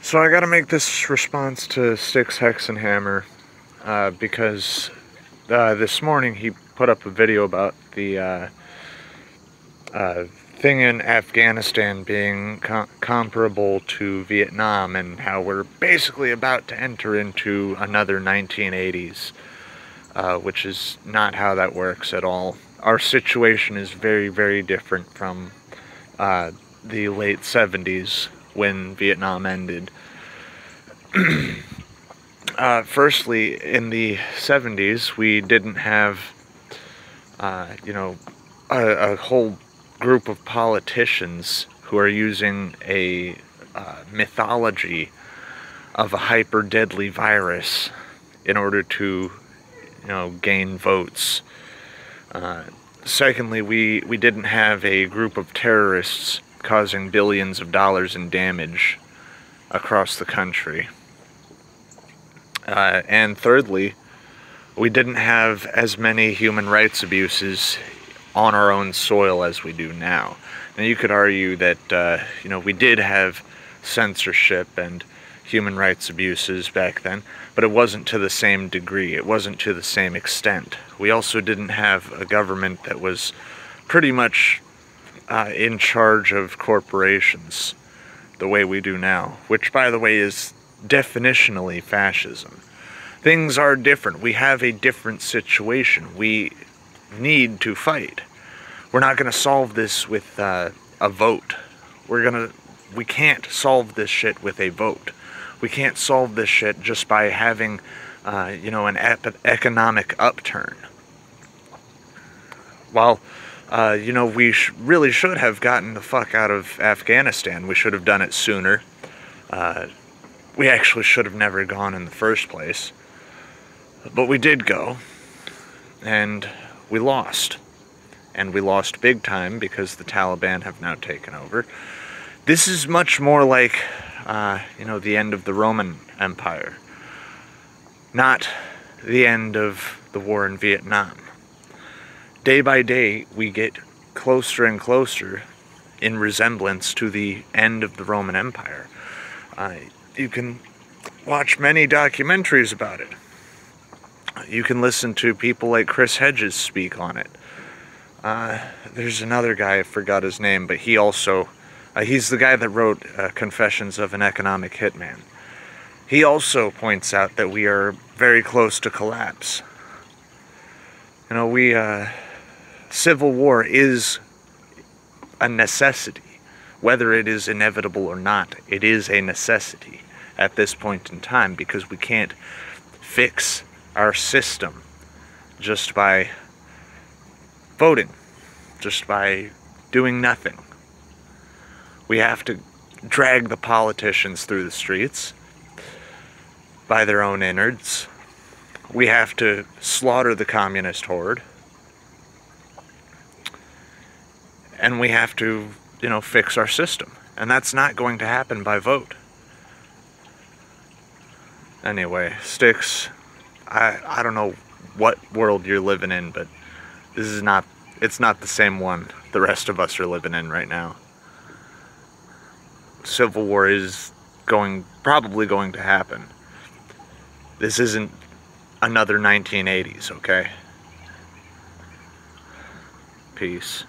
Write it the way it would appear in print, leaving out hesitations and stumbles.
So I gotta make this response to Styx, Hex, and Hammer, because this morning he put up a video about the thing in Afghanistan being comparable to Vietnam, and how we're basically about to enter into another 1980s, which is not how that works at all. Our situation is very, very different from the late 70s when Vietnam ended. Firstly, in the 70s, we didn't have, a whole group of politicians who are using a mythology of a hyper-deadly virus in order to, gain votes. Secondly, we didn't have a group of terrorists causing billions of dollars in damage across the country. And thirdly, we didn't have as many human rights abuses on our own soil as we do now. Now you could argue that, we did have censorship and human rights abuses back then, but it wasn't to the same degree, it wasn't to the same extent. We also didn't have a government that was pretty much in charge of corporations the way we do now, which, by the way, is definitionally fascism. Things are different. We have a different situation. We need to fight. We're not going to solve this with a vote. We can't solve this shit with a vote. We can't solve this shit just by having, an economic upturn. Well, we really should have gotten the fuck out of Afghanistan. We should have done it sooner. We actually should have never gone in the first place. But we did go. And we lost. And we lost big time because the Taliban have now taken over. This is much more like, the end of the Roman Empire. Not the end of the war in Vietnam. Day by day, we get closer and closer in resemblance to the end of the Roman Empire. You can watch many documentaries about it. You can listen to people like Chris Hedges speak on it. There's another guy, I forgot his name, but he also, he's the guy that wrote Confessions of an Economic Hitman. He also points out that we are very close to collapse. Civil war is a necessity. Whether it is inevitable or not, it is a necessity at this point in time, because we can't fix our system just by voting, just by doing nothing. We have to drag the politicians through the streets by their own innards. We have to slaughter the communist horde. And we have to, fix our system. And that's not going to happen by vote. Anyway, Styx, I don't know what world you're living in, but it's not the same one the rest of us are living in right now. Civil war is probably going to happen. This isn't another 1980s, okay? Peace.